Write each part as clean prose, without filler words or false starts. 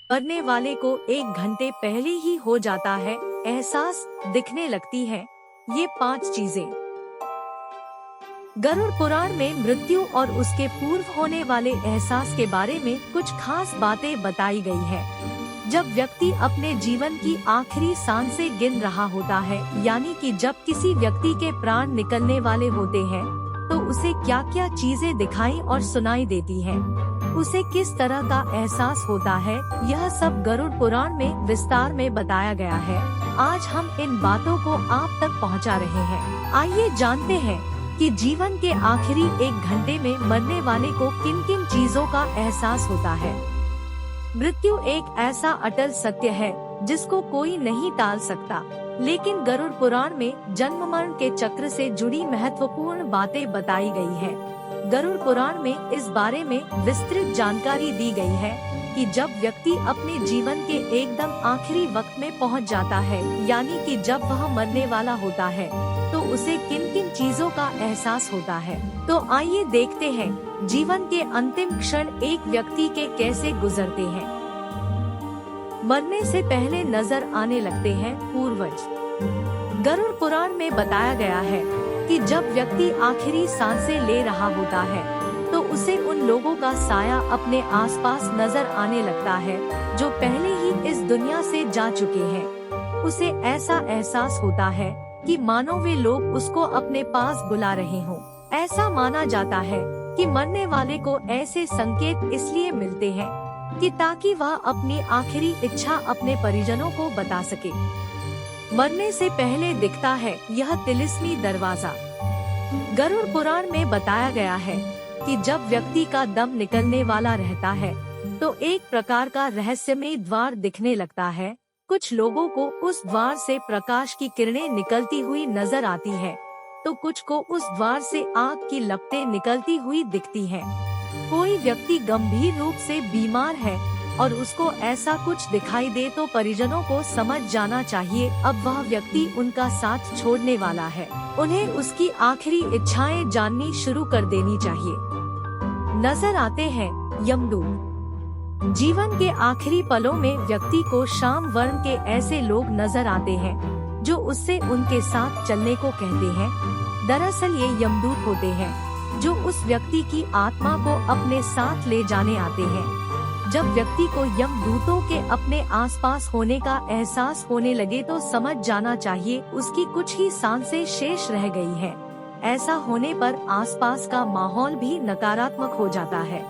मरने वाले को 1 घंटे पहले ही हो जाता है एहसास, दिखने लगती है ये 5 चीजें। गरुड़ पुराण में मृत्यु और उसके पूर्व होने वाले एहसास के बारे में कुछ खास बातें बताई गई है। जब व्यक्ति अपने जीवन की आखिरी सांसें गिन रहा होता है, यानी कि जब किसी व्यक्ति के प्राण निकलने वाले होते हैं, तो उसे क्या क्या चीजें दिखाई और सुनाई देती हैं, उसे किस तरह का एहसास होता है, यह सब गरुड़ पुराण में विस्तार में बताया गया है। आज हम इन बातों को आप तक पहुंचा रहे हैं। आइए जानते हैं कि जीवन के आखिरी 1 घंटे में मरने वाले को किन किन चीजों का एहसास होता है। मृत्यु एक ऐसा अटल सत्य है जिसको कोई नहीं टाल सकता, लेकिन गरुड़ पुराण में जन्म मरण के चक्र से जुड़ी महत्वपूर्ण बातें बताई गई है। गरुड़ पुराण में इस बारे में विस्तृत जानकारी दी गई है कि जब व्यक्ति अपने जीवन के एकदम आखिरी वक्त में पहुंच जाता है, यानी कि जब वह मरने वाला होता है, तो उसे किन किन चीजों का एहसास होता है। तो आइए देखते हैं जीवन के अंतिम क्षण एक व्यक्ति के कैसे गुजरते हैं। मरने से पहले नजर आने लगते हैं पूर्वज। गरुड़ पुराण में बताया गया है कि जब व्यक्ति आखिरी सांसें ले रहा होता है, तो उसे उन लोगों का साया अपने आसपास नजर आने लगता है जो पहले ही इस दुनिया से जा चुके हैं। उसे ऐसा एहसास होता है कि मानो वे लोग उसको अपने पास बुला रहे हों। ऐसा माना जाता है कि मरने वाले को ऐसे संकेत इसलिए मिलते हैं कि ताकि वह अपनी आखिरी इच्छा अपने परिजनों को बता सके। मरने से पहले दिखता है यह तिलिस्मी दरवाजा। गरुड़ पुराण में बताया गया है कि जब व्यक्ति का दम निकलने वाला रहता है, तो एक प्रकार का रहस्यमय द्वार दिखने लगता है। कुछ लोगों को उस द्वार से प्रकाश की किरणें निकलती हुई नजर आती है, तो कुछ को उस द्वार से आग की लपटें निकलती हुई दिखती हैं। कोई व्यक्ति गंभीर रूप से बीमार है और उसको ऐसा कुछ दिखाई दे तो परिजनों को समझ जाना चाहिए अब वह व्यक्ति उनका साथ छोड़ने वाला है। उन्हें उसकी आखिरी इच्छाएं जाननी शुरू कर देनी चाहिए। नजर आते हैं यमदूत। जीवन के आखिरी पलों में व्यक्ति को शाम वर्ण के ऐसे लोग नजर आते हैं जो उससे उनके साथ चलने को कहते हैं। दरअसल ये यमदूत होते हैं जो उस व्यक्ति की आत्मा को अपने साथ ले जाने आते हैं। जब व्यक्ति को यमदूतों के अपने आसपास होने का एहसास होने लगे तो समझ जाना चाहिए उसकी कुछ ही सांसें शेष रह गई है। ऐसा होने पर आसपास का माहौल भी नकारात्मक हो जाता है,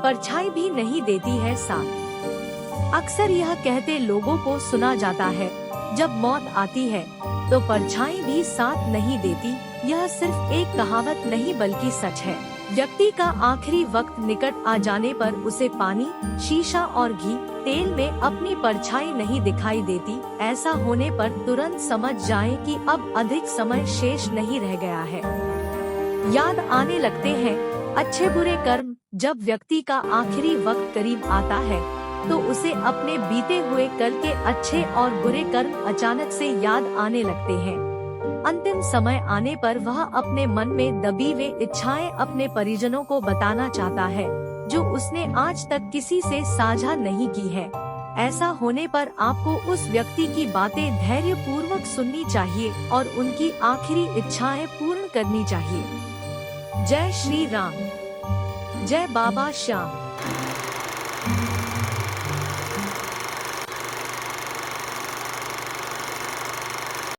परछाई भी नहीं देती है साथ। अक्सर यह कहते लोगों को सुना जाता है, जब मौत आती है तो परछाई भी साथ नहीं देती। यह सिर्फ एक कहावत नहीं बल्कि सच है। व्यक्ति का आखिरी वक्त निकट आ जाने पर उसे पानी, शीशा और घी, तेल में अपनी परछाई नहीं दिखाई देती। ऐसा होने पर तुरंत समझ जाएं कि अब अधिक समय शेष नहीं रह गया है। याद आने लगते हैं अच्छे बुरे कर्म। जब व्यक्ति का आखिरी वक्त करीब आता है तो उसे अपने बीते हुए कल के अच्छे और बुरे कर्म अचानक से याद आने लगते हैं। अंतिम समय आने पर वह अपने मन में दबी हुई इच्छाएं अपने परिजनों को बताना चाहता है जो उसने आज तक किसी से साझा नहीं की है। ऐसा होने पर आपको उस व्यक्ति की बातें धैर्य पूर्वक सुननी चाहिए और उनकी आखिरी इच्छाएं पूर्ण करनी चाहिए। जय श्री राम। जय बाबा श्याम।